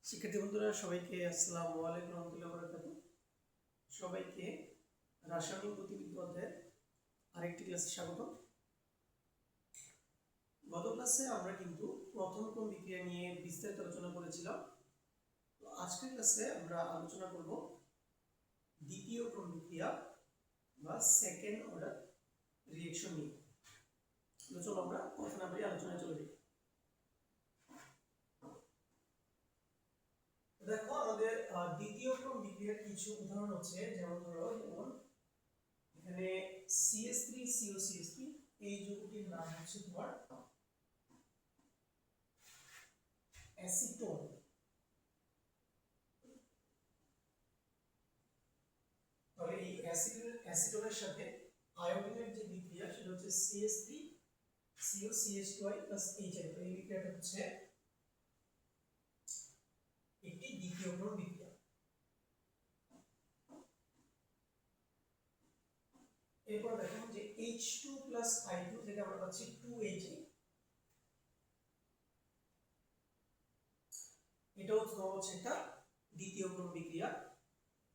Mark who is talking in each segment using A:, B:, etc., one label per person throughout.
A: শিক্ষার্থী বন্ধুরা সবাইকে আসসালামু আলাইকুম রহমতুল্লাহ বারাকাতুহু। সবাইকে রাসায়নিক গতিবিদ্যা অধ্যায়ের আরেকটি ক্লাসে স্বাগত। গত ক্লাসে আমরা কিন্তু প্রথম ক্রম বিক্রিয়া নিয়ে বিস্তারিত আলোচনা করেছিলাম। তো আজকের ক্লাসে আমরা আলোচনা করব দ্বিতীয় ক্রম বিক্রিয়া বা সেকেন্ড অর্ডার রিঅ্যাকশন নিয়ে। তো চলো আমরা কথা না বাড়িয়ে আলোচনায় চলে যাই। দেখো আমাদের দ্বিতীয় ক্রম বিক্রিয়ার কিছু উদাহরণ হচ্ছে, যেমন এখানে CH3COCH3 এই যৌগটির নাম হচ্ছে তোমার অ্যাসিটোন। তাহলে এই অ্যাসিটোনের সাথে আয়োডিনের যে বিক্রিয়া সেটা হচ্ছে CH3COCH2 HI। তো এই বিক্রিয়াটা হচ্ছে একটি দ্বিতীয় ক্রম বিক্রিয়া। এরপর দেখো যে H2+I2 থেকে আমরা পাচ্ছি 2HI। এটা হচ্ছে একটা দ্বিতীয় ক্রম বিক্রিয়া।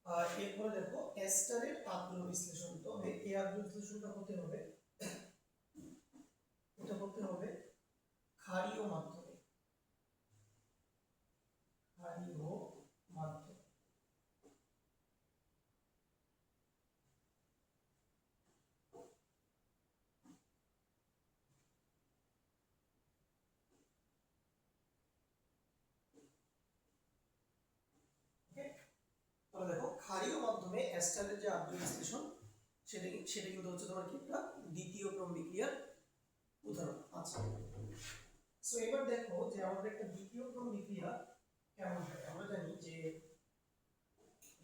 A: আর এরপরে দেখো এস্টারের আগ্রহ বিশ্লেষণ। তো এই আগ্রহ বিশ্লেষণটা হতে হবে, এটা করতে হবে ক্ষারীয় মাধ্যমে। ক্ষারীয় মাধ্যমে তাহলে দেখো ক্ষারীয় মাধ্যমে এস্টারের যে আগ্রহ বিশ্লেষণ সেটা কিন্তু হচ্ছে তোমার কি একটা দ্বিতীয় ক্রম বিক্রিয়ার উদাহরণ। আচ্ছা, সো এবার দেখো যে আমাদের একটা দ্বিতীয় ক্রম বিক্রিয়া কেমন হয়। আমরা জানি যে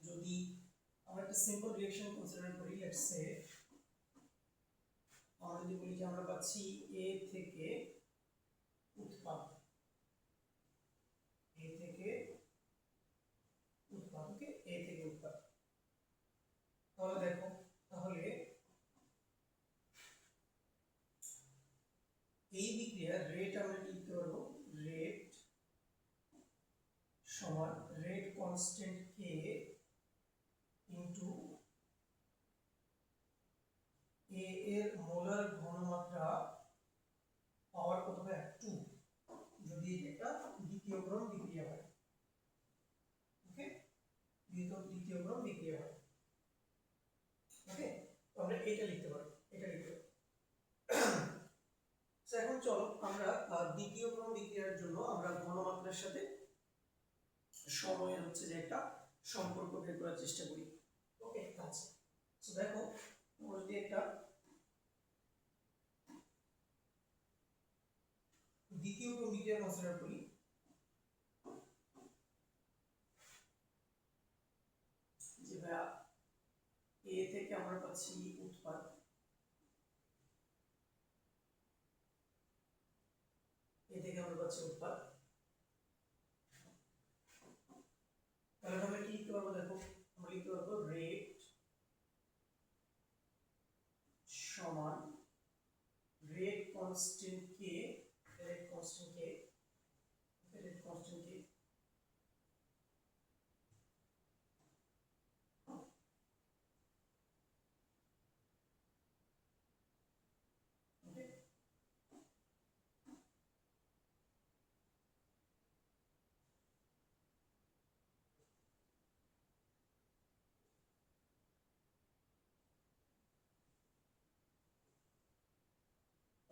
A: যদি আমরা একটা সিম্পল রিঅ্যাকশন কনসিডার করি, লেটস সে আমরা যদি বলি যে আমরা পাচ্ছি A থেকে উৎপাদ, A থেকে উৎপাদ, ওকে, A থেকে উৎপাদ। তাহলে দেখো, তাহলে এই বিক্রিয়ার রেট আমরা লিখতে পারবো রেট সমান rate constant K into A এর মোলার ঘনমাত্রা পাওয়ার কত হয় 2, যদি এটা দ্বিতীয় ক্রম বিক্রিয়া হয়। ওকে, দ্বিতীয় ক্রম বিক্রিয়া হয়। ওকে, তো আমরা এটা লিখতে পারি, এটা লিখতে পারি। এখন চলো আমরা দ্বিতীয় ক্রম বিক্রিয়ার জন্য আমরা ঘনমাত্রার সাথে সময়ের হচ্ছে যে একটা সম্পর্ক বের করার চেষ্টা করি। ওকে, আচ্ছা, সো দেখো আমরা যদি একটা দ্বিতীয় ক্রম বিক্রিয়া কনসিডার করি, যে ভাইয়া A থেকে আমরা পাচ্ছি উৎপাদ, A থেকে আমরা পাচ্ছি উৎপাদ। তাহলে আমরা কি লিখতে পারবো? দেখো আমরা লিখতে পারবো রেট সমান rate constant K, rate constant K, rate constant K ওকে।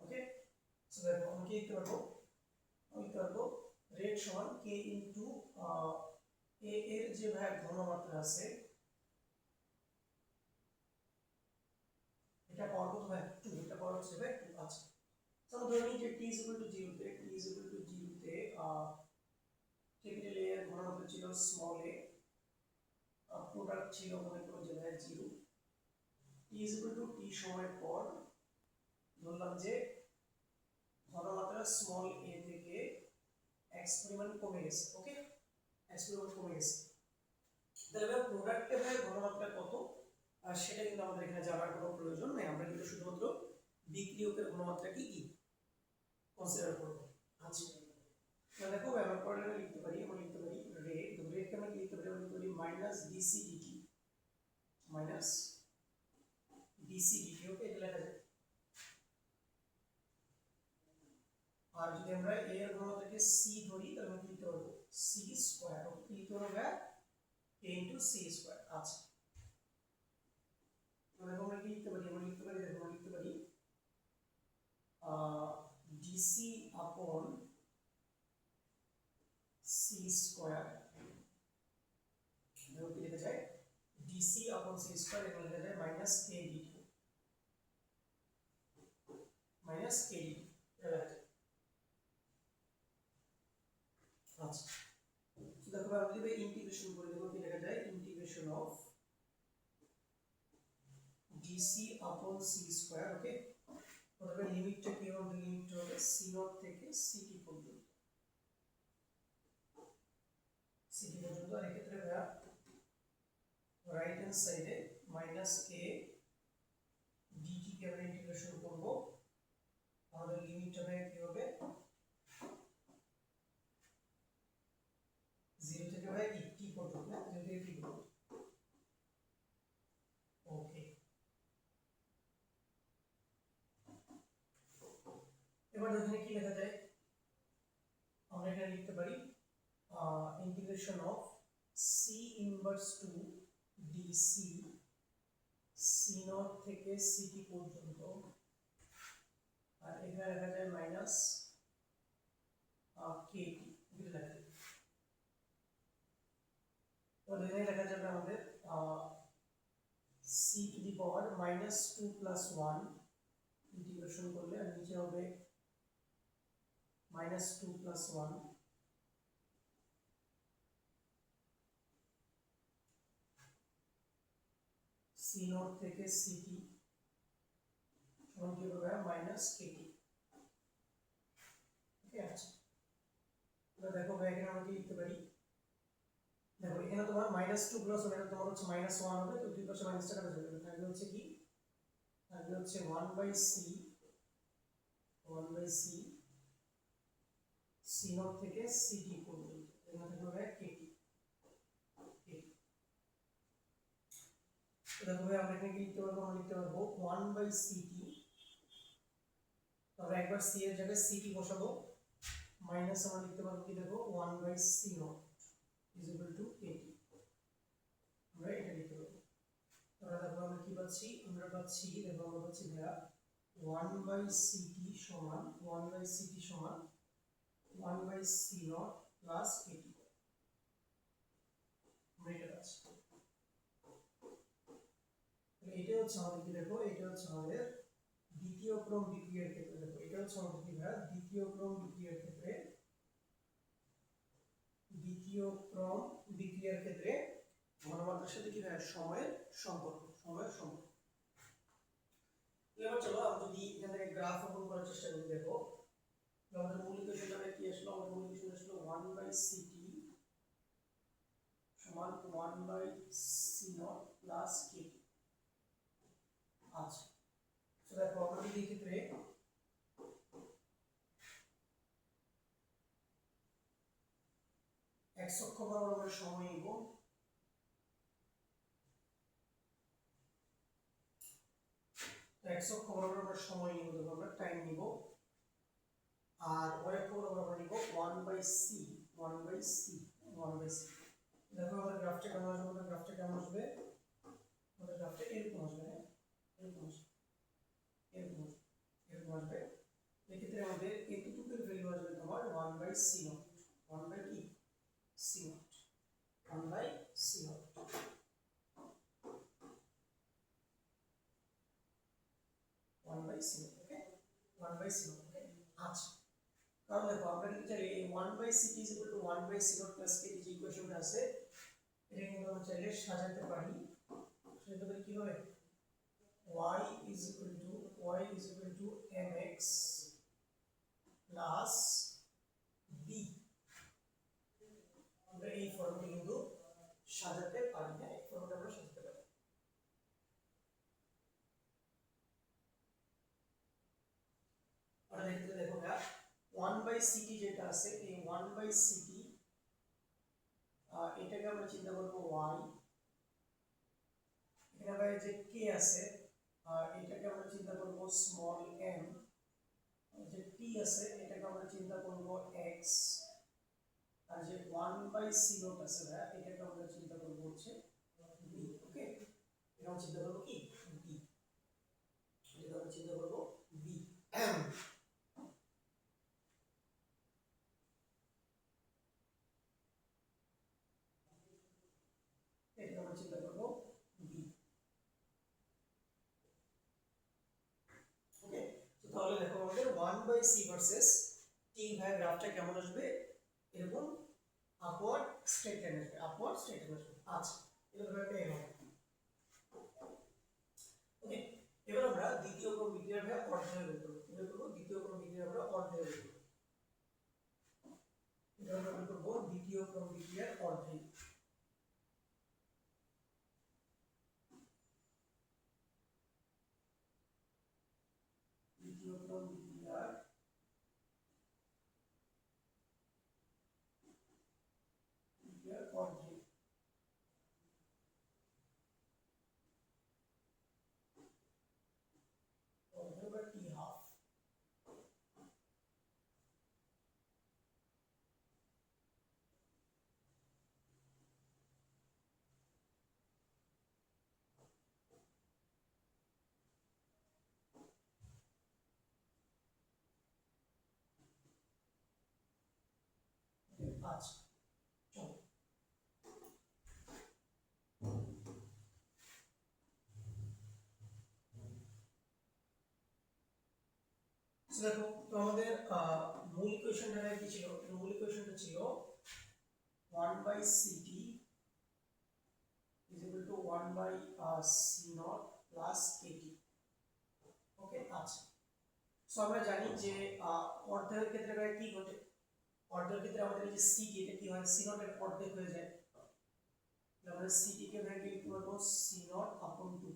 A: ওকে, সো দেখো আমরা কি লিখতে পারবো? আমরা লিখতে পারবো রেট সমান K ইনটু A এর যে ভাই ঘনমাত্রা আছে এটা পাওয়ার কত হয় 2, এটা পাওয়ার হচ্ছে ভাই 2। আচ্ছা, তাহলে ধরে নিই যে t 0 তে ক্যাপিটাল A এর ঘনমাত্রা ছিল স্মল a, প্রোডাক্ট ছিল মনে করো যে ভাই 0। t সময় পর ধরলাম যে ঘনমাত্রা স্মল a থেকে x পরিমাণ কমে গেছে। ওকে, x পরিমাণ কমে গেছে। তাহলে ভাই প্রোডাক্টের ভাই ঘনমাত্রা কত আর সেটা কিন্তু আমাদের এখানে জানার কোনো প্রয়োজন নেই, আমরা কিন্তু শুধুমাত্র বিক্রিয়কের ঘনমাত্রা কি কনসিডার করব। আচ্ছা, তাহলে দেখো আমরা পরে লিখতে পারি, আমরা লিখতে পারি rate, the rate কে আমরা কি লিখতে পারি minus dc dt, minus dc dt. Okay, এটা লেখা যায়। আর যদি আমরা a এর ঘনত্বকে c ধরি তাহলে আমরা কি লিখতে পারবো c স্কয়ার। ওকে, কি লিখতে পারবো a into c স্কয়ার। আচ্ছা, তাহলে আমরা কি লিখতে পারি, আমরা লিখতে পারি, দেখো আমরা লিখতে পারি dc upon c স্কয়ার, দেখো কি লেখা যায় dc upon c স্কয়ার, এটা লেখা যায় minus k dt, minus k dt, এটা লেখা যায়। আচ্ছা, তো দেখো আমরা যদি ইন্টিগ্রেশন করে দেব, কি লেখা যায় integration of dc upon c square. Okay, তবে লিমিটটা কি হবে, লিমিট হবে c0 থেকে ct পর্যন্ত, ct পর্যন্ত। আর এক্ষেত্রে রাইট হ্যান্ড সাইডে মাইনাস k dt কে আমরা ইন্টিগ্রেশন করব, আমাদের লিমিট হবে কি হবে 0 থেকে ভাই t পর্যন্ত, 0 থেকে t পর্যন্ত। ওকে, এবার এখানে কি লেখা যায়, আমরা এখানে লিখতে পারি integration of c inverse to dc c0 থেকে ct পর্যন্ত, আর এখানে লেখা যায় মাইনাস kt, এটা লেখা যায়। তো এখানে লেখা যাবে আমাদের c to the power minus 2 plus 1 integration করলে, আর নিচে হবে মাইনাস 2 প্লাস 1 c0 থেকে ct সমান কি হবে মাইনাস kt। ওকে, আচ্ছা, তো দেখো ভাই এখানে আমরা কি লিখতে পারি, দেখো এখানে তোমার মাইনাস 2 প্লাস 1, এটা তোমার হচ্ছে মাইনাস 1 হবে, তো দুই পাশে মাইনাসটা কাটা যাবে, তাহলে হচ্ছে কি, তাহলে হচ্ছে 1 বাই c c0 থেকে ct পর্যন্ত, এখানে থাকবে kt। দেখো ভাই আমরা এখানে কি লিখতে পারবো, আমরা লিখতে পারবো 1 বাই ct, তবে একবার c এর জায়গায় ct বসাবো, মাইনাস আমরা লিখতে পারবো কি, দেখো 1 by c0 is equal to kt, আমরা এটা লিখতে পারবো। তাহলে দেখো আমরা কি পাচ্ছি, আমরা পাচ্ছি, দেখো আমরা পাচ্ছি ভাইয়া 1 বাই ct সমান 1 বাই ct সমান 1 বাই c0 প্লাস kt, আমরা এটা পাচ্ছি। এটা হচ্ছে আমাদের কি, দেখো এটা হচ্ছে আমাদের দ্বিতীয় ক্রম বিক্রিয়ার ক্ষেত্রে, দেখো এটা হচ্ছে আমাদের কি ভাইয়া দ্বিতীয় ক্রম বিক্রিয়ার ক্ষেত্রে, দ্বিতীয় ক্রম বিক্রিয়ার ক্ষেত্রে ঘনমাত্রার সাথে কি ভাইয়া সময়ের সম্পর্ক, সময়ের সম্পর্ক। এবার চলো আমরা যদি এখান থেকে গ্রাফ অঙ্কন করার চেষ্টা করি, দেখো আমাদের মূল ইকুয়েশনটা কি আসলো, আমাদের মূল ইকুয়েশন আসলো 1 বাই ct সমান 1 বাই c0 প্লাস kt। আচ্ছা, তো দেখো আমরা যদি এই ক্ষেত্রে x অক্ষ বরাবর আমরা সময় নিব, তো x অক্ষ বরাবর আমরা সময় নিব, দেখো আমরা টাইম নিব, আর y অক্ষ বরাবর আমরা নিব 1 by c, 1 by c, 1 by c। দেখো আমাদের গ্রাফটা কেমন আসবে, আমাদের গ্রাফটা কেমন আসবে, আমাদের গ্রাফটা এরকম আসবে, হ্যাঁ এরকম আসবে, এরকম আসবে, এরকম আসবে। এক্ষেত্রে আমাদের এতটুকুর ভ্যালু আসবে তোমার 1 বাই c0, 1 বাই কি c0, 1 by c0, 1 by c0। Okay, 1 by c0। Okay, আচ্ছা, কারণ দেখো আমরা কিন্তু চাইলে 1 by ct is equal to 1 by c0 plus kt যে ইকুয়েশনটা আছে, এটা কিন্তু আমরা চাইলে সাজাতে পারি, সেটা তাহলে কি হবে y is equal to mx plus b, আমরা এই ফর্মুলা কিন্তু সাজাতে পারি, না এই ফর্মুলা আমরা সাজাতে পারি। আর দেখতে দেখো ভাই 1 বাই ct যেটা আছে, এই 1 বাই ct এটাকে আমরা চিন্তা করব y, এখানে ভাই যে k আছে এটাকে আমরা চিন্তা করব স্মল m, যে t আছে এটাকে আমরা চিন্তা করব x, আর যে 1/c নোট আছে ভাই এটাকে আমরা চিন্তা করব হচ্ছে b। ওকে, এটা আমরা চিন্তা করব কি b, এটা আমরা চিন্তা করব b। এটা আমরা চিন্তা করব b। ওকে, তো তাহলে দেখো আমাদের 1/c ভার্সেস t ভাই গ্রাফটা কেমন আসবে, এরকম আপওয়ার্ড স্ট্রেট লাইন আসবে, আপওয়ার্ড স্ট্রেট লাইন আসবে। আচ্ছা, এবার ভাবে এরকম। ওকে, এবার আমরা দ্বিতীয় ক্রম বিক্রিয়ার ভাই অর্ধেয় বের করব। কি বের করব? দ্বিতীয় ক্রম বিক্রিয়ার আমরা অর্ধেয় বের করব। এটা আমরা বের করব দ্বিতীয় ক্রম বিক্রিয়ার অর্ধেয়। দ্বিতীয় ক্রম বিক্রিয়ার অর্ধেয়। অর্ধেয় বা টি হাফ। আচ্ছা, চলো দেখো, তো আমাদের মূল ইকুয়েশনটা কি ছিল? মূল ইকুয়েশনটা ছিল 1/ct is equal to 1/c0 plus kt। ওকে, আচ্ছা, সো আমরা জানি যে অর্ধের ক্ষেত্রে ভাই কি ঘটে, অর্ধের ক্ষেত্রে আমাদের এই যে ct এটা কি হয়, c0 এর অর্ধেক হয়ে যায়। আমরা ct কে ভাই কি করব, c0 upon 2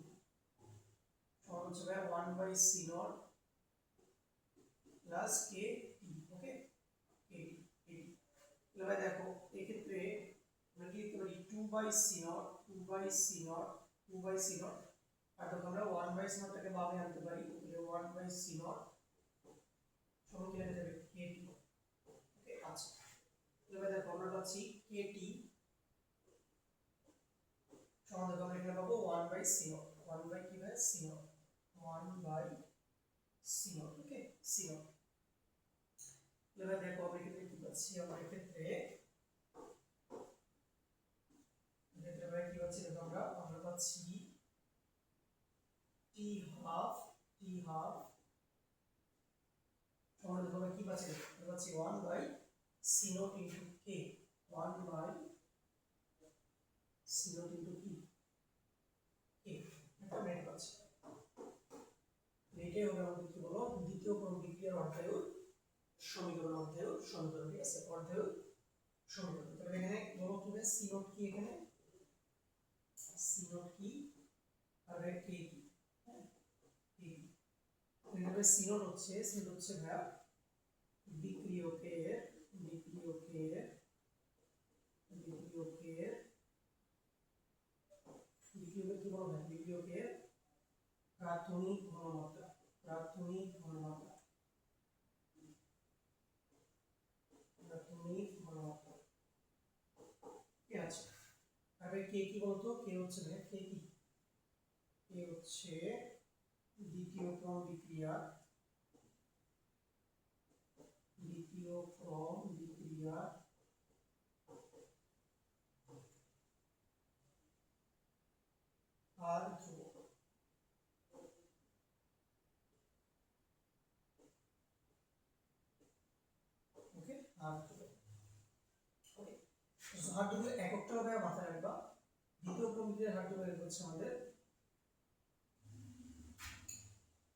A: সমান হচ্ছে ভাই 1/c0 plus kt। ওকে, kt। এবার দেখো এই ক্ষেত্রে আমরা কি লিখতে পারি, 2/c0 2/c0 2/c0, আর তখন আমরা 1/c0 টাকে বামে আনতে পারি, তাহলে 1/c0 সমান কি লেখা যাবে, kt। ওকে, আচ্ছা, এবার দেখো আমরা পাচ্ছি kt সমান দেখো আমরা এখানে পাবো 1/c0, 1 কি ভাই c0, 1/c0। ওকে, c0। এবার দেখো আমরা এক্ষেত্রে কি পাচ্ছি, আমরা এক্ষেত্রে ভাই কি পাচ্ছি, দেখো আমরা পাচ্ছি t হাফ সমান দেখো আমরা কি পাচ্ছি, আমরা পাচ্ছি 1/c0 into k, 1/c0 into কি k, এটা আমরা এটা পাচ্ছি। এটাই হবে আমাদের কি বলো, দ্বিতীয় ক্রম বিক্রিয়ার অর্ধেয় সমীকরণ, অর্ধেয় সমীকরণ। ঠিক আছে, অর্ধেয় সমীকরণ। তাহলে এখানে বলো কি হবে, c0 কি, এখানে c0 কি আর k কি, হ্যাঁ k। এখানে c0 হচ্ছে ভাই বিক্রিয়কের কি বলো ভাই, বিক্রিয়কের প্রাথমিক ঘনমাত্রা, কি আছে। তবে কে কি বলতো, কে হচ্ছে ভাই, কে কি, কে হচ্ছে দ্বিতীয় ক্রম বিক্রিয়া আর ধ্রুবক। ওকে, আর ধ্রুবক। ওকে, হার ধ্রুবক এককটা হবে মাথায় রাখবা। দ্বিতীয় ক্রম বিক্রিয়ার হার ধ্রুবক হচ্ছে আমাদের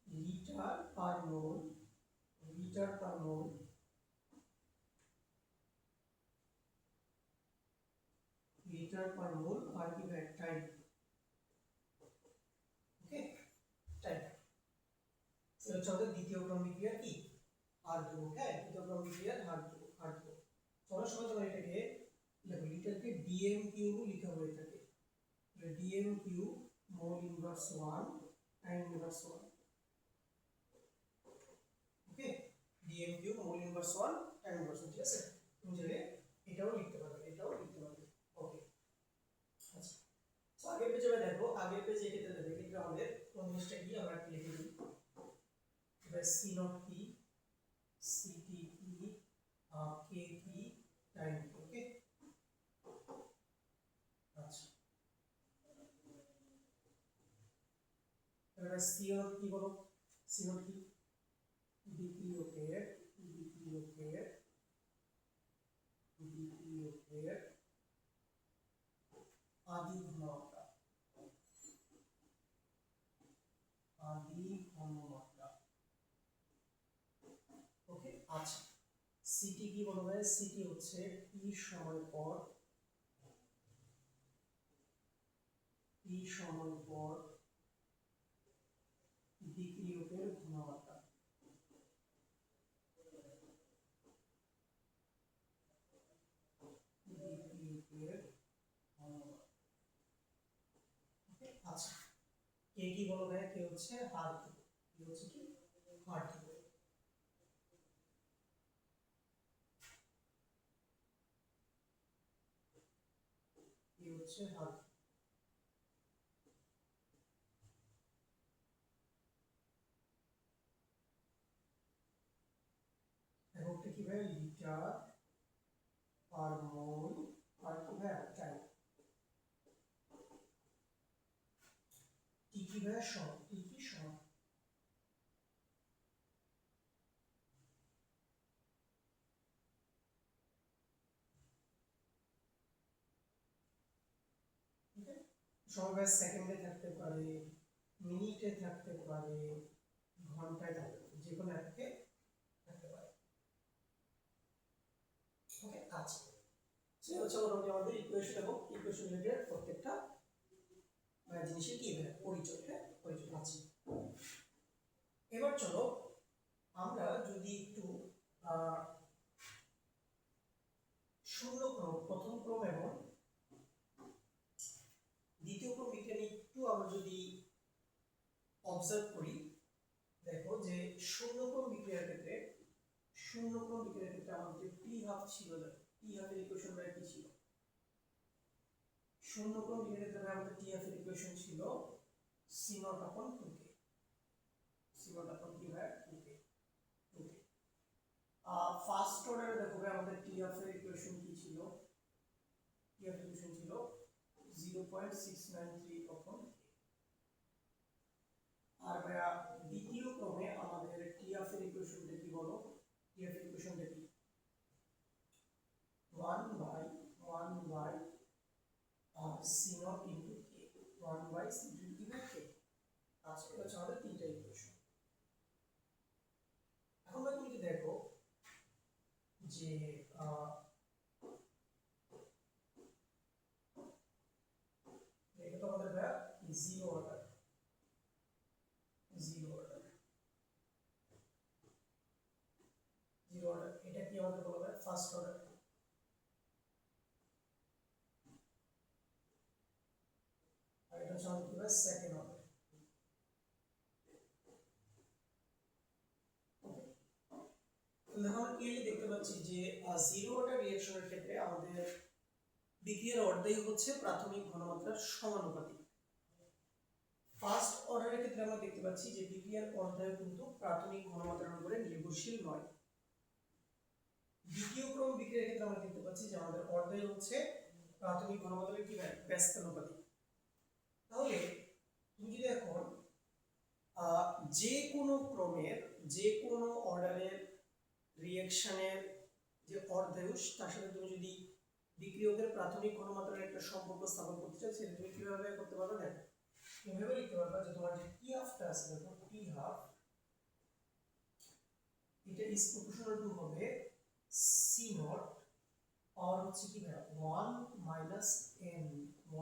A: লিটার পার মোল, আর কি ভাই টাইম। ওকে, টাইম। সেটা হচ্ছে আমাদের দ্বিতীয় ক্রম বিক্রিয়ার কি হার ধ্রুবক। হ্যাঁ, দ্বিতীয় ক্রম বিক্রিয়ার হার ধ্রুবক। চলো সবাই তোমরা এটাকে দেখো লিটারকে ডিএম কিউব লিখা হয়ে থাকে, dm cube mole inverse 1 tan inverse 1, okay, dm cube mole inverse 1 tan inverse 1, ঠিক আছে। তুমি চাইলে এটাও লিখতে পারবে, এটাও লিখতে পারবে, ওকে। আচ্ছা, তো আগের পেজে দেখো, আগের পেজে এটা দেখো, এটা আমাদের কোন জিনিসটা কি আমরা একটু লিখে দিই। এবার সি নট কি, সিটি কি, কে কি, টাইম কি, ওকে। আচ্ছা, এবার সি নট কি বলো, সি নট কি, বিক্রিয়কের আদি ঘনমাত্রা, ওকে। আচ্ছা, সিটি কি বলা হয়, সিটি হচ্ছে টি সময় পর বিক্রিয়কের ঘনমাত্রা, আচ্ছা, কে কি বলা হয়, কে হচ্ছে হার, কে হচ্ছে কি হার, কে হচ্ছে হার। এককটা কি ভাই, লিটার পার মোল আর কি ভাই টাইম, টি কি ভাই সমান, টি কি সমান, সময় সেকেন্ডে থাকতে পারে, মিনিটে থাকতে পারে, ঘন্টায় থাকতে পারে, যে কোনো এককে থাকতে পারে, ওকে। আচ্ছা, সে হচ্ছে মোটামুটি আমাদের ইকুয়েশন এবং ইকুয়েশন রিলেটেড প্রত্যেকটা জিনিসের কি পরিচয়, হ্যাঁ পরিচয় আছে। এবার চলো আমরা যদি একটু শূন্য ক্রম, প্রথম ক্রম এবং দ্বিতীয় ক্রম বিজ্ঞান একটু আমরা যদি অবজার্ভ করি, দেখো যে শূন্যক্রম বিক্রিয়ার ক্ষেত্রে আমাদের টি হাফ ছিল, টি হাফের ইকুয়েশন কি ছিল, শূন্যক্রম বিক্রিয়ার ক্ষেত্রে আমাদের টি হাফের ইকুয়েশন ছিল সি নট আপন 2k, সি নট আপন কি হয় 2k। ফার্স্ট অর্ডারে দেখো আমাদের টি হাফের ইকুয়েশন কি ছিল, টি হাফের ইকুয়েশন ছিল 0.693 আপন, আর ভাইয়া দ্বিতীয় ক্রমে আমাদের টি হাফের ইকুয়েশনটা কি বলো, টি হাফের ইকুয়েশনটা কি 1/1 c naught into k, 1/c into k. আচ্ছা, এটা হচ্ছে আমাদের তিনটা ইকুয়েশন। এখন ভাই তুমি যদি দেখো যে এটা তো আমাদের ভাইয়া জিরো অর্ডার, এটা কি আমাদের বলা হয় ফার্স্ট অর্ডার, আর এটা হচ্ছে আমাদের কি হয় সেকেন্ড অর্ডার, তাহলে আমরা ক্লিয়ারলি দেখতে পাচ্ছি যে জিরো অর্ডার রিঅ্যাকশনের ক্ষেত্রে আমাদের বিক্রিয়ার অর্ধেক হচ্ছে প্রাথমিক ঘনমাত্রার সমানুপাতিক। ফার্স্ট অর্ডারের ক্ষেত্রে আমরা দেখতে পাচ্ছি যে বিক্রিয়ার অর্ধেক কিন্তু প্রাথমিক ঘনমাত্রার উপরে নির্ভরশীল নয়। দ্বিতীয় ক্রম বিক্রিয়ার ক্ষেত্রে আমরা দেখতে পাচ্ছি যে আমাদের অর্ধেক হচ্ছে প্রাথমিক ঘনমাত্রার কি হয় ব্যস্তানুপাতিক। তাহলে তুমি যদি এখন যে কোনো ক্রমের যে কোনো অর্ডারের রিঅ্যাকশনের যে অর্ধায়ুষ তার সাথে তুমি যদি বিক্রিয়কের প্রাথমিক ঘনমাত্রার একটা সম্পর্ক স্থাপন করতে চাও, সেটা তুমি কিভাবে করতে পারো, দেখো কিভাবে লিখতে পারবা যে তোমার যে টি হাফটা আছে, দেখো টি হাফ এটা ইজ প্রপোর্শনাল টু হবে সি নট পাওয়ার হচ্ছে কি ভাই 1 minus n,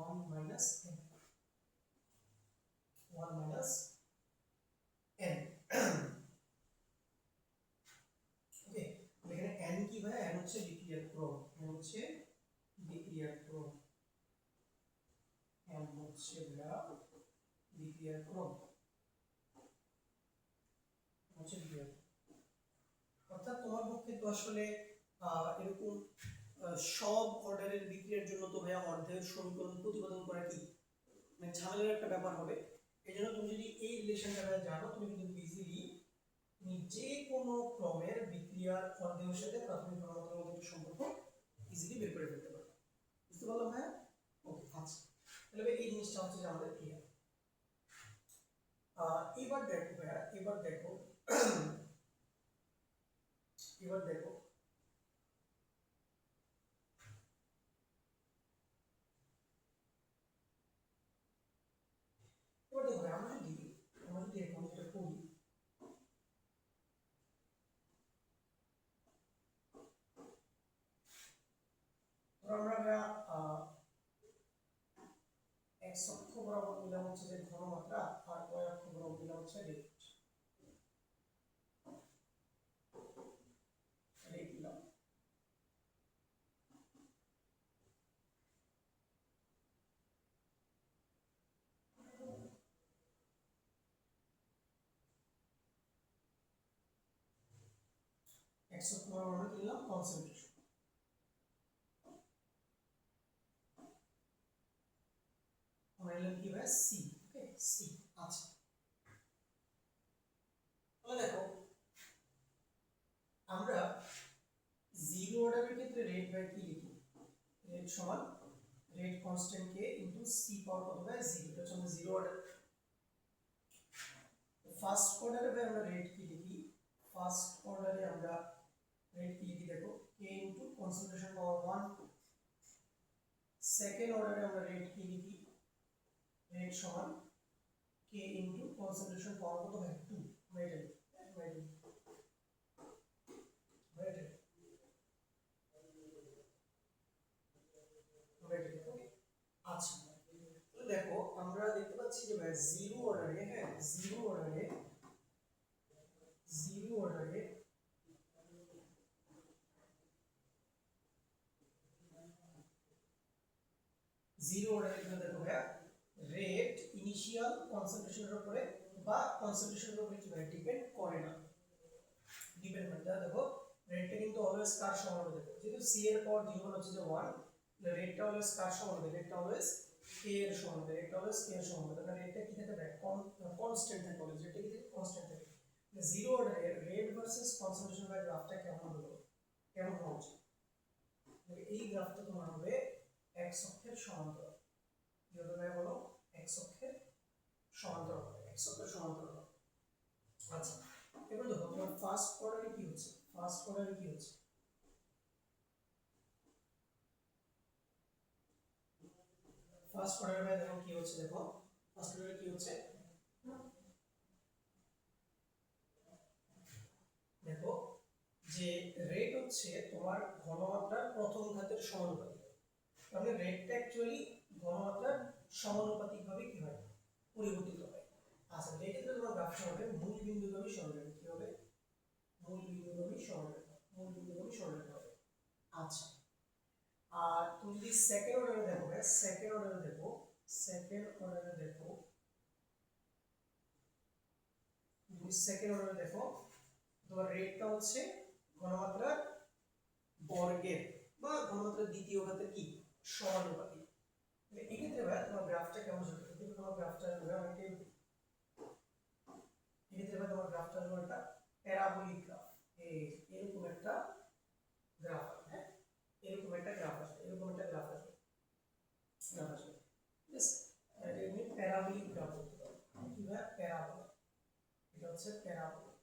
A: 1 minus n, 1 minus n, ওকে। এখানে n কি ভাই, n হচ্ছে বিক্রিয়ার ক্রম, n হচ্ছে হচ্ছে বিক্রিয়ার ক্রম, হচ্ছে বিক্রিয়ার, অর্থাৎ তোমার পক্ষে তো আসলে এরকম সব অর্ডারের বিক্রিয়ার জন্য তো ভাইয়া অর্ধের সমীকরণ প্রতিপাদন করা কি মানে ঝামেলার একটা ব্যাপার হবে। এই জন্য তুমি যদি এই রিলেশনটা জানো, তুমি কিন্তু ইজিলি যে কোনো ক্রমের বিক্রিয়ার অর্ধের সাথে প্রাথমিক ঘনমাত্রার মধ্যে একটা সম্পর্ক ইজিলি বের করে ফেলতে পারবে। বুঝতে পারলাম ভাইয়া? ওকে, আচ্ছা, তাহলে এই জিনিসটা হচ্ছে যে আমাদের ক্লিয়ার। এবার দেখো ভাইয়া, এবার দেখো এবার দেখো আমরা যদি এখন এটা করি, আমরা x অক্ষ বরাবর নিলাম হচ্ছে যে ঘনমাত্রা, আর y অক্ষ বরাবর নিলাম হচ্ছে রেট নিলাম। x অক্ষ বরাবর আমরা নিলাম কনসেন্ট্রেশন, আমরা নিলাম কি ভাই c। ওকে, c। আচ্ছা, তাহলে দেখো আমরা জিরো অর্ডারের ক্ষেত্রে রেট বাই কি লিখি? রেট সমান রেট কনস্ট্যান্ট কে ইনটু সি পাওয়ার কত বাই 0, এটা হচ্ছে জিরো অর্ডার। ফার্স্ট অর্ডারে ভাই আমরা রেট কি লিখি? ফার্স্ট অর্ডারে আমরা রেট কি লিখি দেখো, কে ইনটু কনসেন্ট্রেশন পাওয়ার 1। সেকেন্ড অর্ডারে আমরা রেট কি লিখি? রেট সমান কে ইনটু কনসেন্ট্রেশন পাওয়ার কত বাই 2। আচ্ছা, তাহলে দেখো আমরা দেখতে পাচ্ছি যে ভাই জিরো অর্ডারে, হ্যাঁ জিরো অর্ডারে দেখো ভাইয়া রেট ইনিশিয়াল কনসেন্ট্রেশনের উপরে বা কনসেন্ট্রেশনের উপরে কি ভাই ডিপেন্ড করে না, ডিপেন্ড করে না। দেখো রেটটা কিন্তু অলওয়েজ কার সমান হবে, দেখো যেহেতু c এর পাওয়ার 0 হচ্ছে যে 1, তাহলে রেটটা অলওয়েজ কার সমান হবে? রেটটা অলওয়েজ k এর সমান হবে, রেটটা অলওয়েজ k এর সমান হবে। তাহলে রেটটা কি থাকে ভাই? কনস্ট্যান্ট থাকে, অলওয়েজ রেটটা কি থাকে? কনস্ট্যান্ট থাকে। জিরো অর্ডারে রেট ভার্সেস কনসেন্ট্রেশন বাই গ্রাফটা কেমন হলো, কেমন হওয়া উচিত? এই গ্রাফটা তোমার হবে x অক্ষের সমান্তরাল। কি হবে ভাই বলো? x অক্ষের সমান্তরাল হবে, x অক্ষের সমান্তরাল হবে। আচ্ছা, এবার দেখো তোমার ফার্স্ট অর্ডারে কি হচ্ছে? ফার্স্ট অর্ডারে কি হচ্ছে? ফার্স্ট অর্ডারে দেখো কি হচ্ছে, দেখো ফার্স্ট অর্ডারে কি হচ্ছে, দেখো যে রেট হচ্ছে তোমার ঘনমাত্রার প্রথম ঘাতের সমানুপাতিক। তাহলে রেটটা অ্যাকচুয়ালি ঘনমাত্রার সমানুপাতিকভাবে কি হয়? পরিবর্তিত হয়। আচ্ছা, এই ক্ষেত্রে তোমার গ্রাফটা হবে মূল বিন্দুগামী সরলরেখা। কি হবে? মূল বিন্দুগামী সরলরেখা, মূল বিন্দুগামী সরলরেখা হবে। আচ্ছা, আর তুমি যদি সেকেন্ড অর্ডারে দেখো, সেকেন্ড অর্ডারে দেখো, সেকেন্ড অর্ডারে দেখো, তুমি সেকেন্ড অর্ডারে দেখো তোমার রেটটা হচ্ছে ঘনমাত্রার বর্গের বা ঘনমাত্রার দ্বিতীয় ঘাতের কি সমানুপাতিক। তাহলে এই ক্ষেত্রে ভাই তোমার গ্রাফটা কেমন হবে? কিন্তু তোমার গ্রাফটা হবে অনেকটাই, এই ক্ষেত্রে ভাই তোমার গ্রাফটা হবে একটা প্যারাবোলিক গ্রাফ। এরকম একটা গ্রাফ আছে, হ্যাঁ এরকম একটা গ্রাফ আছে, এরকম একটা গ্রাফ আছে, গ্রাফ আছে, ঠিক আছে? এটা এমনি প্যারাবোলিক গ্রাফ বলতে পারো। কি ভাই? প্যারাবোলা, এটা হচ্ছে প্যারাবোলা,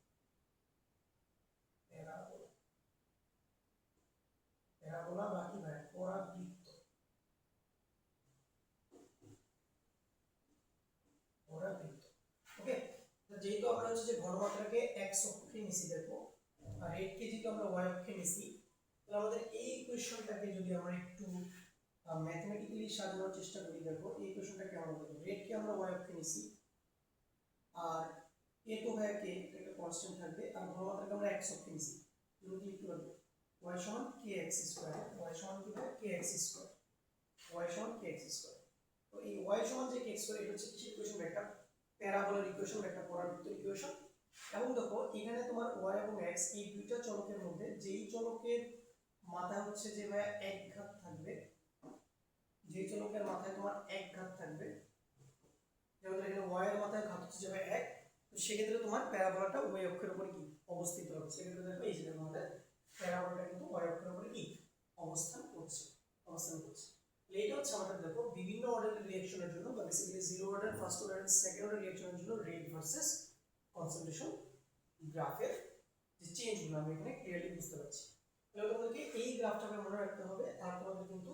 A: প্যারাবোলা, প্যারাবোলা বা কি ভাই পরাবৃত্ত, পরাবৃত্ত। ওকে, তো যেহেতু আমরা হচ্ছে যে ঘনমাত্রাকে x অক্ষে নিছি দেখো, আর রেটকে যেহেতু আমরা y অক্ষে নিছি, তাহলে আমাদের এই ইকুয়েশনটাকে যদি আমরা একটু ম্যাথমেটিক্যালি সাজানোর চেষ্টা করি, দেখো এই ইকুয়েশনটা কেমন হবে? রেটকে আমরা y অক্ষে নিছি, আর a তো ভাই কে একটা কনস্ট্যান্ট থাকবে, আর ঘনমাত্রাকে আমরা x অক্ষে নিছি, যদি একটু বলবো y সমান kx স্কয়ার, y সমান কি ভাই kx স্কয়ার, y সমান kx স্কয়ার। তো এই y সমান যে x করে এটা হচ্ছে কি ইকুয়েশন একটা প্যারাবোলার ইকুয়েশন একটা পরাবৃত্ত ইকুয়েশন। এবং দেখো এখানে তোমার y এবং x এই দুইটা চলকের মধ্যে যেই চলকের মাথা হচ্ছে যে ভাই এক ঘাত থাকবে, যেই চলকের মাথায় তোমার এক ঘাত থাকবে, যেমন এখানে y এর মাথায় ঘাত হচ্ছে যে ভাই 1, তো সেক্ষেত্রে তোমার প্যারাবোলাটা y অক্ষের উপরে কি অবস্থিত হবে। সেক্ষেত্রে দেখো এই যে আমাদের প্যারাবোলাটা কিন্তু y অক্ষের উপরে কি অবস্থান করছে। এইটা হচ্ছে আমাদের দেখো বিভিন্ন অর্ডারের রিঅ্যাকশনের জন্য বা basically zero order, first order, second order রিঅ্যাকশনের জন্য রেট ভার্সেস কনসেন্ট্রেশন গ্রাফের যে চেঞ্জগুলো আমরা এখানে ক্লিয়ারলি বুঝতে পারছি। তাহলে তোমাদেরকে এই গ্রাফটাকে মনে রাখতে হবে। আর তোমাদের কিন্তু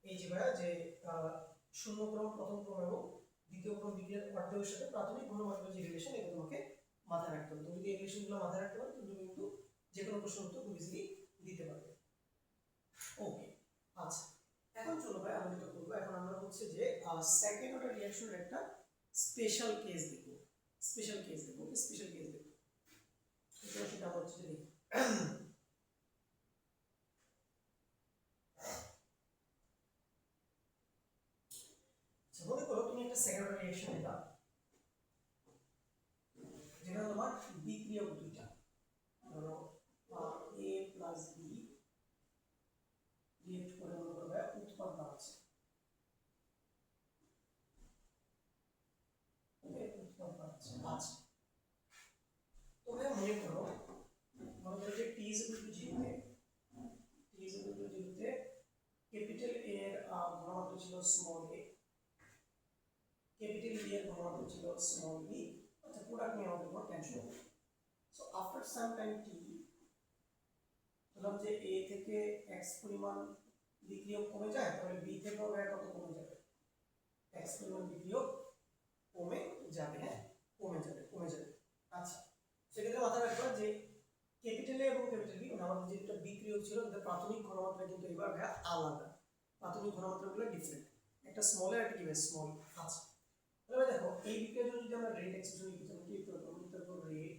A: এই যে ভাইয়া যে শূন্য ক্রম, প্রথম ক্রম এবং দ্বিতীয় ক্রম বিক্রিয়ার অর্ধের সাথে প্রাথমিক ঘনমাত্রার যে রিলেশন, এটা তোমাকে মাথায় রাখতে হবে। তুমি যদি এই রিলেশনগুলো মাথায় রাখতে পারো তুমি কিন্তু যে কোনো প্রশ্ন উত্তর খুব ইজিলি দিতে পারবে। ওকে, আচ্ছা এখন চলো ভাই আমরা যেটা করবো, এখন আমরা হচ্ছে যে সেকেন্ড অর্ডার রিঅ্যাকশনের একটা স্পেশাল কেস দেখব। সেটা হচ্ছে যে মনে করো তুমি একটা সেকেন্ড অর্ডার রিঅ্যাকশন নিবা, যেটা তোমার বিক্রিয়ক দুইটা, ধরো a প্লাস b রিঅ্যাক্ট করে মনে করবে উৎপাদ বাড়ছে, আচ্ছা তোমরা মনে করো যে t is equal to 0 তে ক্যাপিটাল A এর ঘনমাত্রা ছিল স্মল a, ক্যাপিটাল B এর ঘনমাত্রা ছিল স্মল b। আচ্ছা প্রোডাক্ট নিয়ে আমাদের কোনো টেনশন নেই। So after some time t, ধরলাম যে a থেকে x পরিমাণ বিক্রিয়ক কমে যায়, তাহলে b থেকেও কত কমে যাবে, x পরিমাণ বিক্রিয়ক কমে যাবে। হ্যাঁ কমে যাবে। আচ্ছা সেক্ষেত্রে মাথায় রাখবা যে ক্যাপিটাল এ এবং ক্যাপিটাল বি আমাদের যে দুটো বিক্রিয়ক ছিল তাদের প্রাথমিক ঘনমাত্রা কিন্তু এবার আলাদা, প্রাথমিক ঘনমাত্রাগুলো ডিফারেন্ট, একটা স্মল আর একটা কি স্মল। আচ্ছা তাহলে দেখো এই বিক্রিয়ার জন্য যদি আমরা রেট এক্সপ্রেশন লিখি তাহলে কি করব, আমরা লিখব রেট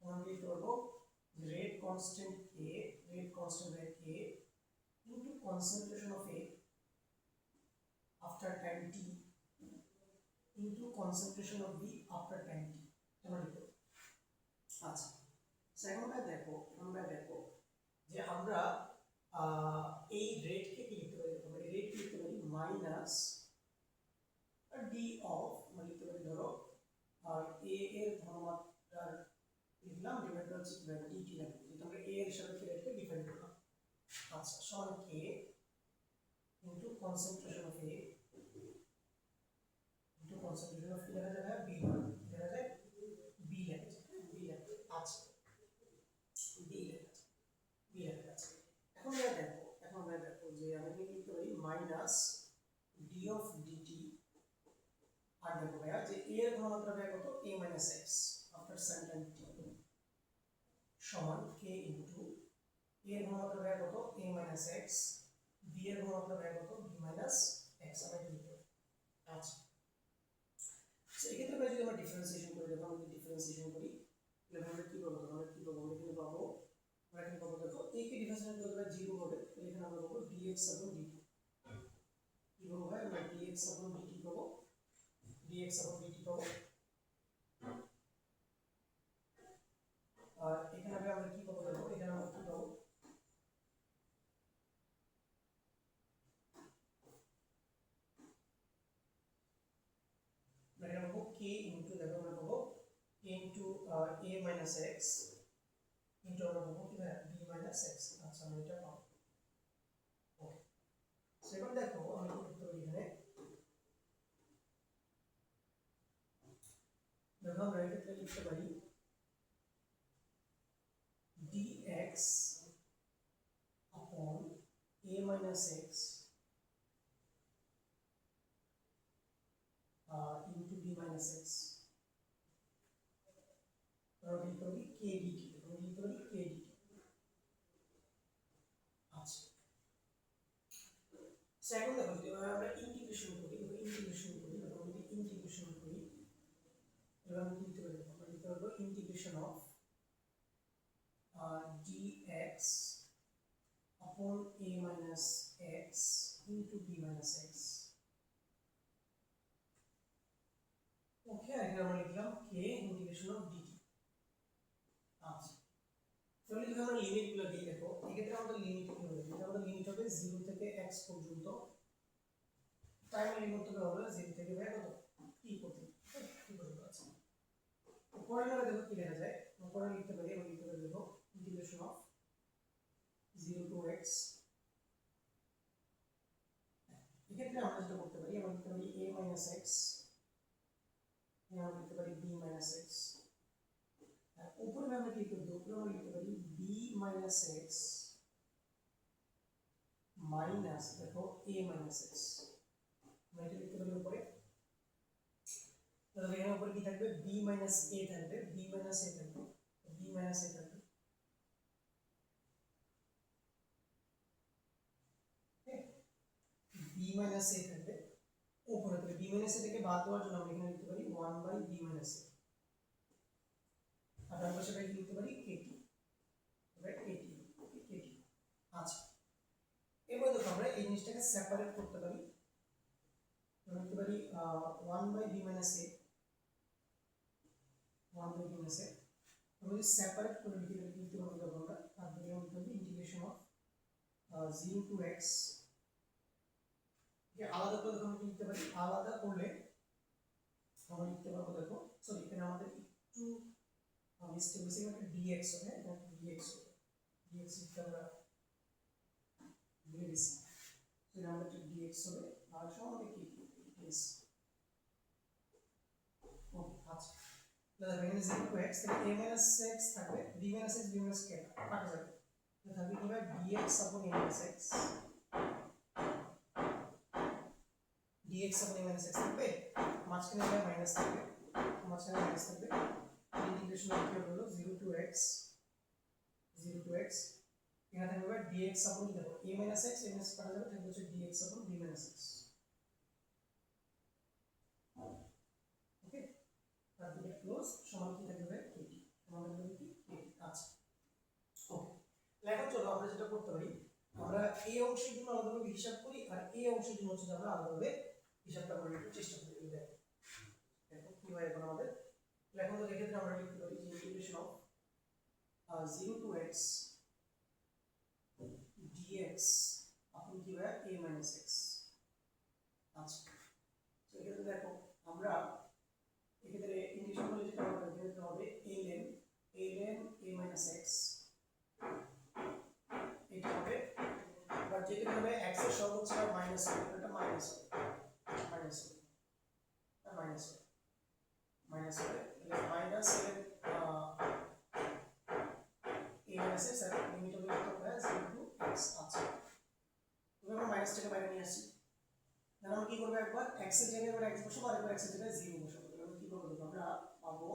A: আমরা লিখব rate constant a, rate constant a into concentration of a after time t into concentration of b after time t আমরা লিখব। আচ্ছা সেকেন্ডটা দেখো যে আমরা এই রেটকে কি লিখতে পারি, আমরা এই রেট লিখতে পারি মাইনাস ডি অফ, আমরা লিখতে পারি ধরো a এর ঘনমাত্রার লিখলাম ডিভাইড হচ্ছে dt লিখলাম, যেটা আমরা a এর সাথে রেটকে ডিফাইন করলাম। আচ্ছা সমান k into concentration of a into concentration of লেখা যায় b, লেখা যায় b লেখা যায়। আচ্ছা b লেখা আছে। এখন আমরা দেখো যে আমরা কি লিখতে পারি মাইনাস d অফ dt, আর দেখো ভাইয়া যে a এর ঘনমাত্রা ভাইয়া কত a minus x after some time t সমান k ইনটু a এর ঘনমাত্রা ভাইয়া কত a minus x, b এর ঘনমাত্রা ভাইয়া কত b minus x আমরা লিখতে পারি। আচ্ছা সো এই ক্ষেত্রে ভাই যদি আমরা ডিফারেন্সিয়েশন করি, যখন আমরা ডিফারেন্সিয়েশন করি তাহলে আমরা কি পাবো, আমরা এখানে পাবো দেখো a কে ডিফারেন্সিয়েশন করলে 0 হবে, তাহলে এখানে আমরা পাবো dx upon dt, কি পাবো ভাই আমরা dx upon dt পাবো, আর এখানে আমরা কি পাবো দেখো, এখানে আমরা কি পাবো আমরা পাবো k ইনটু দেখো আমরা পাবো k into a minus x into আমরা পাবো কি ভাই b minus x। আচ্ছা আমরা এটা পাবো। ওকে সেকেন্ড দেখো আমরা কি করতে পারি, এখানে দেখো আমরা এটা লিখতে পারি dx upon a minus x into b minus x, আমরা লিখতে পারি k dt। আচ্ছা সেকেন্ড দেখো যদি আমরা ইন্টিগ্রেশন করি এবার আমরা যদি ইন্টিগ্রেশন করি এবার আমরা লিখতে পারি, আমরা লিখতে পারবো integration of dx upon a minus x into b minus x. ওকে, এখানে আমরা লিখলাম k ইন্টিগ্রেশন অফ dt। আচ্ছা, তাহলে যদি আমরা লিমিট গুলো দিই, দেখো এক্ষেত্রে আমাদের লিমিট কি হবে? এটা আমাদের লিমিট হবে 0 থেকে x পর্যন্ত, টাইম লিমিট হবে 0 থেকে কত t পর্যন্ত, t পর্যন্ত। আছে পরে আমরা দেখো কি লেখা যায়, আমরা পরে লিখতে পারি, আমরা লিখতে পারি দেখো ইন্টিগ্রেশন অফ 0 to x। এক্ষেত্রে আমরা যেটা করতে পারি, আমরা লিখতে পারি a minus x, আমরা লিখতে পারি b minus x, আর উপরে আমরা কি করব, উপরে আমরা লিখতে পারি b minus x মাইনাস দেখো a minus x, আমরা এটা লিখতে পারি উপরে। তাহলে এখানে উপরে কি থাকবে, b minus a থাকবে, b minus a থাকবে, b minus a থাকবে। b minus a থাকবে উপরে, তাহলে b minus a থেকে বাদ দেওয়ার জন্য আমরা এখানে লিখতে পারি 1 by b minus a, আর ডান পাশে কি লিখতে পারি kt, রাইট, kt। আচ্ছা, এবার দেখো আমরা এই জিনিসটাকে সেপারেট করতে পারি, আমরা লিখতে পারি 1 by b minus a, 1 by b minus a। আমরা যদি সেপারেট করে লিখতে পারি তখন আমরা তাহলে আমরা লিখতে পারি ইন্টিগ্রেশন অফ 0 to x। আলাদা করে যখন লিখতে পারি, আলাদা করলে আমরা লিখতে পারবো দেখো, সরি এখানে আমাদের একটু মিস্টেক হয়েছে, এখানে dx হবে, এখানে dx হবে, dx লিখতে আমরা ভুলে গেছি, তাহলে আমাদের dx হবে, আর সব আমাদের কি dx। ওকে, আচ্ছা, তাহলে এখানে 0 to x তাহলে a minus x থাকবে, b minus x, b minus k কাটা যাবে, তাহলে থাকবে কি ভাই dx upon a minus x, dx upon a minus x থাকবে, মাঝখানে একটা মাইনাস থাকবে, মাঝখানে মাইনাস থাকবে, ইন্টিগ্রেশন অফ কি হলো 0 to x, 0 to x, এখানে থাকবে dx upon দেখো a minus x, a minus কাটা যাবে, থাকবে হচ্ছে dx upon b minus x। ওকে, তারপরে ক্লোজ সমান কি থাকবে kt, সমান থাকবে কি kt। আচ্ছা, ওকে, এখন চলো আমরা যেটা করতে পারি, আমরা এই অংশের জন্য আলাদাভাবে হিসাব করি, আর এই অংশের জন্য হচ্ছে আমরা আলাদাভাবে হিসাবটা করে একটু চেষ্টা করি। দেখো দেখো কি হয় এখন আমাদের, এখন তো এক্ষেত্রে আমরা লিখতে পারি যে integration of 0 to x dx আপনি কি হয় a minus x। আচ্ছা, তো এক্ষেত্রে দেখো আমরা এক্ষেত্রে ইন্টিগ্রেশন করলে যেটা হবে, এক্ষেত্রে হবে ln a minus x, এটা হবে, বাট যেটা হবে x এর সর্বোচ্চ মাইনাস হবে, এটা মাইনাস হবে, মাইনাস হবে, মাইনাস হবে, মাইনাস হবে, তাহলে মাইনাস এর a minus x আর লিমিট হবে কত হয় 0 to x। আচ্ছা, তবে আমরা মাইনাসটাকে বাইরে নিয়ে আসি, তাহলে আমরা কি করব, একবার x এর জায়গায় আমরা x বসাবো, আর একবার x এর জায়গায় 0 বসাবো, তাহলে আমরা কি করব, আমরা পাবো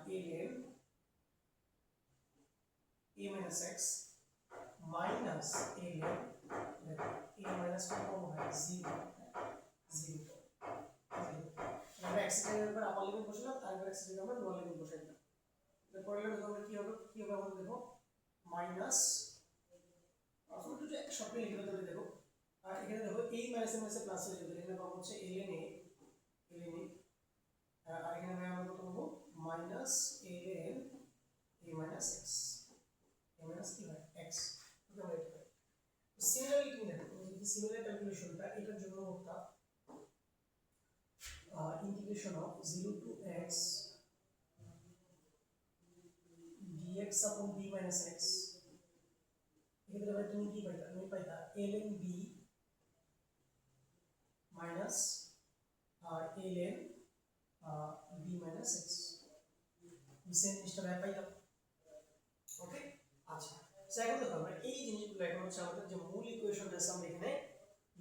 A: ln a minus x minus ln a minus কত হয় 0, 0 আমরা x এর জায়গায় আবার লিমিট বসালাম, আর একবার x এর জায়গায় আমরা লোয়ার লিমিট বসাই দিলাম, তারপরে দেখো আমরা কি হবে আমাদের দেখো মাইনাস, আসলে একটু যে শর্টে লিখে দিতে দেখো, আর এখানে দেখো এই মাইনাস এর মাইনাসে প্লাস হয়ে যাবে, এখানে পাবো হচ্ছে ln a, আর এখানে আমরা কত পাবো minus ln a minus x, a minus কি হয় x, এটা আমরা এটা পাই। সিমিলারলি তুমি দেখো, তুমি যদি সিমিলার ক্যালকুলেশনটা এটার জন্য করতা, integration of 0 to x dx upon b minus x, এক্ষেত্রে ভাই তুমি কি পাইতা, তুমি পাইতা ln b minus ln b minus x, same জিনিসটা ভাই পাইতাম। ওকে, আচ্ছা, সো এখন দেখো আমরা এই জিনিসগুলো এখন হচ্ছে আমাদের যে মূল ইকুয়েশনটা আছে আমরা এখানে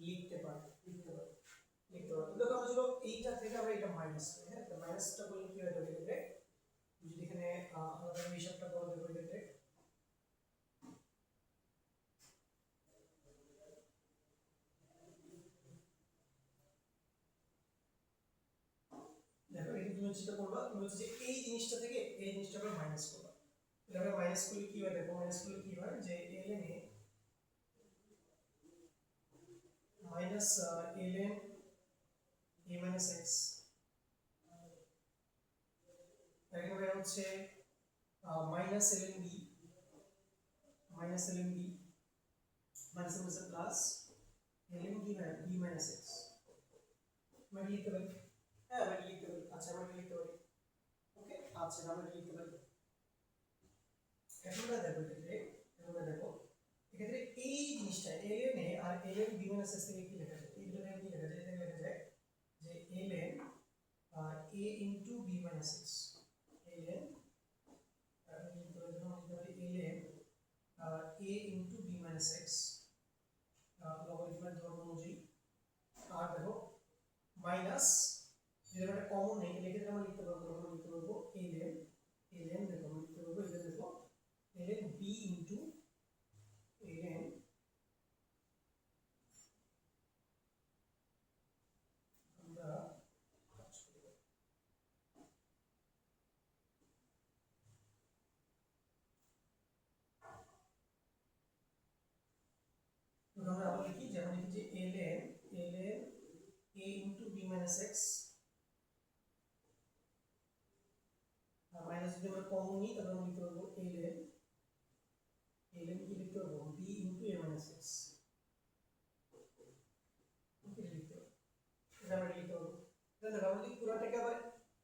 A: লিখতে পারি, দেখো আমরা যদি এইটা থেকে আমরা এটা মাইনাস করি, হ্যাঁ, তো মাইনাসটা করলে কি হয় এক্ষেত্রে, যদি এখানে আলাদা হিসাবটা করো দেখো এক্ষেত্রে, দেখো এটা তুমি যেটা করবা, তুমি হচ্ছে যে এই জিনিসটা থেকে এই জিনিসটাকে মাইনাস করবা, তাহলে আমরা মাইনাস করলে কি হয়, দেখো মাইনাস করলে কি হয় যে ln a minus ln a minus x, এখানে হচ্ছে minus ln b minus ln b minus plus ln b minus x। আমি লিখতে পারি, হ্যাঁ আমি লিখতে পারি, আচ্ছা আমি লিখতে পারি, ওকে আচ্ছা আমি লিখতে পারি। এখন দেখো এক্ষেত্রে এই জিনিসটা ln a আর ln b মাইনাস x থেকে কি লেখা যায়, এই দুটো থেকে কি লেখা যায়, এটা লেখা যায় যে ln a into b minus x, ln আমি লিখতে পারি ln a into b minus x লগারিদমের ধর্ম অনুযায়ী। আর দেখো মাইনাস যেটা একটা কমন নেই, এক্ষেত্রে আমরা লিখতে পারবো ln দেখো আমি লিখতে পারবো এটা দেখো ln b into ln আমরা আমরা আবার লিখি, যেমন লিখি যে ln a into b minus x minus যদি আমরা কমন নিই তাহলে আমরা লিখতে পারবো ln কি লিখতে পারবো b into a minus x, ওকে লিখতে পারবো, এটা আমরা লিখতে পারবো। তাহলে আমরা যদি পুরোটাকে আবার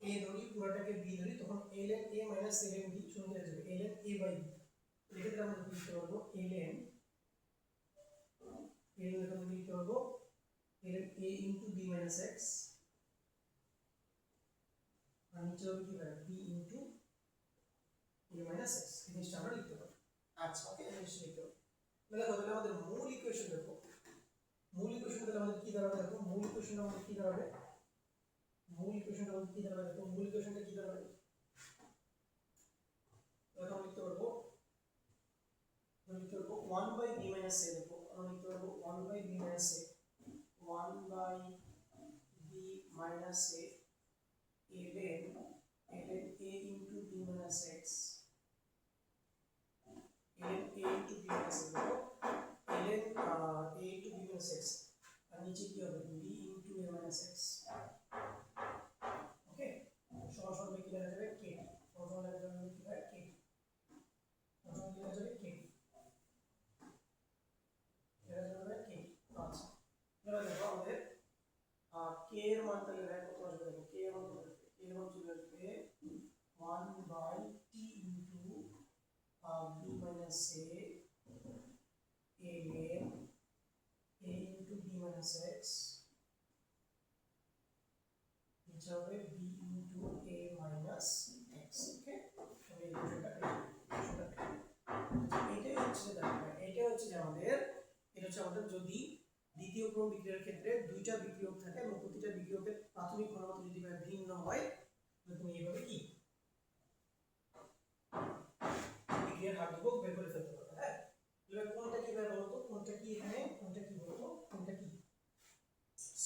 A: a ধরি পুরোটাকে b ধরি তখন ln a minus ln b শূন্য হয়ে যাবে, ln a by b। এক্ষেত্রে আমরা লিখতে পারবো ln এরকম লিখতে পারবো ln a into b minus x আর নিচে হবে কি হবে b into a minus x, এই জিনিসটা আমরা লিখতে পারবো। আচ্ছা ওকে এই জিনিসটা লিখতে পারবো। তাহলে আমাদের মূল ইকুয়েশন দেখো, মূল ইকুয়েশন তাহলে আমাদের কি দাঁড়াবে, দেখো মূল ইকুয়েশনটা আমাদের কি দাঁড়াবে, মূল ইকুয়েশনটা আমাদের কি দাঁড়াবে, দেখো মূল ইকুয়েশনটা কি দাঁড়াবে, তাহলে আমরা লিখতে পারবো 1 by b minus a, দেখো আমরা লিখতে পারবো 1 by b minus a 1 by b minus a ln a into b minus x ln a into b minus x, দেখো ln a into b minus x আর নিচে কি হবে b into a minus x, ওকে সমান সমান কি লেখা যাবে k, সমান লেখা যাবে কি হয় k, সমান লেখা যাবে k, লেখা যাবে k। আচ্ছা এবার দেখো আমাদের k এর মান তাহলে কত আসবে, দেখো k এর মান চলে আসবে 1 by t into b minus a ln a into b minus x which হবে b into a minus x, ওকে আমি এই এটাই হচ্ছে যে আমাদের যদি দ্বিতীয় ক্রম বিক্রিয়ার ক্ষেত্রে দুইটা বিক্রিয়ক থাকে এবং প্রতিটা বিক্রিয়কের প্রাথমিক ঘনমাত্রা যদি ভিন্ন হয় তাহলে তুমি এইভাবে কি বিক্রিয়ার হার ধ্রুবক বের করে ফেলতে পারবে। হ্যাঁ এবার কোনটা কি বের বলতো, কোনটা কি এখানে কোনটা কি বলতো, কোনটা কি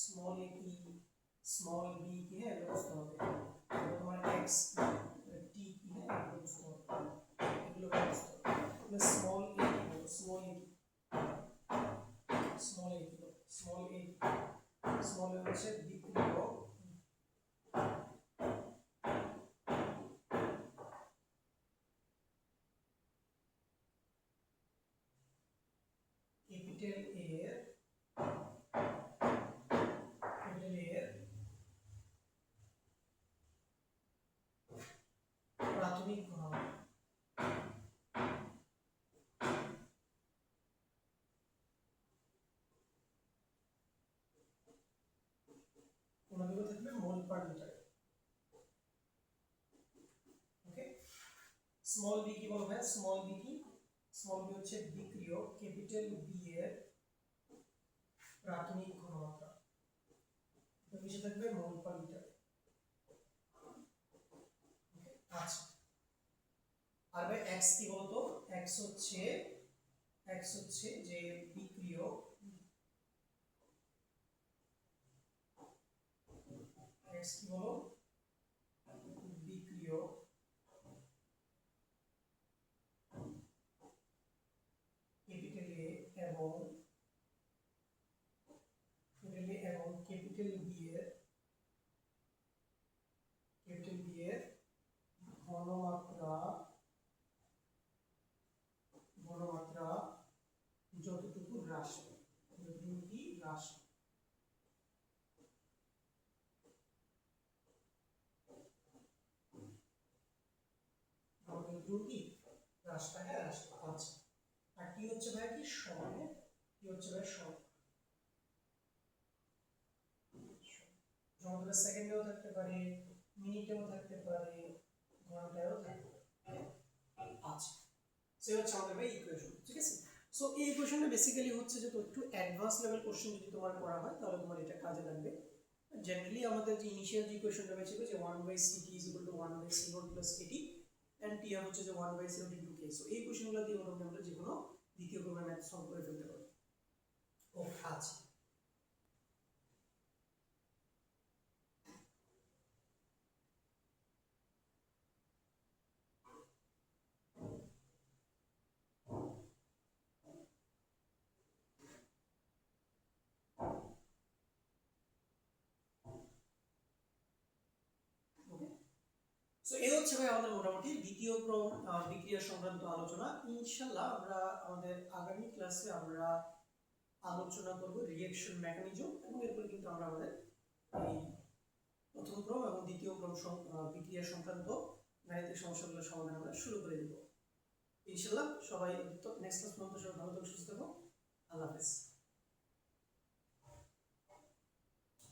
A: স্মল a কি স্মল b কি, হ্যাঁ এটা বুঝতে হবে, তোমার x t কি, হ্যাঁ এটা বুঝতে হবে, এগুলো বুঝতে হবে। স্মল a কি বলতো, স্মল a কি, স্মল a কি, স্মল a হচ্ছে বিক্রিয়ক ক্যাপিটাল A এর প্রাথমিক ঘনমাত্রা, কোনগুলো থাকবে মোল পার লিটার, ওকে। স্মল b কি বলবো, স্মল b কি, স্মল b হচ্ছে বিক্রিয়ক ক্যাপিটাল B এর প্রাথমিক ঘনমাত্রা, তো নিচে থাকবে মোল পার লিটার, ওকে। আচ্ছা আর ভাই x কি বলতো, x হচ্ছে যে বিক্রিয়ক x কি বলো, বিক্রিয়ক ক্যাপিটাল A এবং দ্রুত কি হ্রাস পায়, হ্যাঁ হ্রাস পায়। আচ্ছা, আর টি হচ্ছে ভাই কি সময়, টি হচ্ছে ভাই সময়, সময় সেকেন্ডেও থাকতে পারে, মিনিটেও থাকতে পারে, ঘন্টায়ও থাকতে পারে। আচ্ছা, সে হচ্ছে আমাদের ভাই ইকুয়েশন, ঠিক আছে। সো এই ইকুয়েশনটা বেসিক্যালি হচ্ছে যে তো একটু অ্যাডভান্স লেভেল কোশ্চেন যদি তোমার করা হয় তাহলে তোমার এটা কাজে লাগবে। জেনারেলি আমাদের যে ইনিশিয়াল যে ইকুয়েশনটা ছিল যে 1/ct = 1/c0 + kt এন্ড টি হচ্ছে যে 1/c * k। সো এই কোশ্চেনগুলো দিয়ে মোটামুটি আমরা যে কোনো দ্বিতীয় ক্রমের ম্যাথ সলভ করে ফেলতে পারবো। ও আচ্ছা, ওকে। সো এই হচ্ছে ভাই আমাদের মোটামুটি দ্বিতীয় ক্রম বিক্রিয়া সংক্রান্ত আলোচনা। ইনশাআল্লাহ আমরা আমাদের আগামী ক্লাসে আমরা আলোচনা করব রিঅ্যাকশন মেকানিজম, এবং এরপরে কিন্তু আমরা আমাদের এই প্রথম ক্রম এবং দ্বিতীয় ক্রম বিক্রিয়া সংক্রান্ত গাণিতিক সমস্যাগুলোর সমাধান আমরা শুরু করে দেব ইনশাআল্লাহ। সবাই নেক্সট ক্লাস পর্যন্ত সবাই ভালো থাকো, সুস্থ থাকো, আল্লাহ হাফেজ।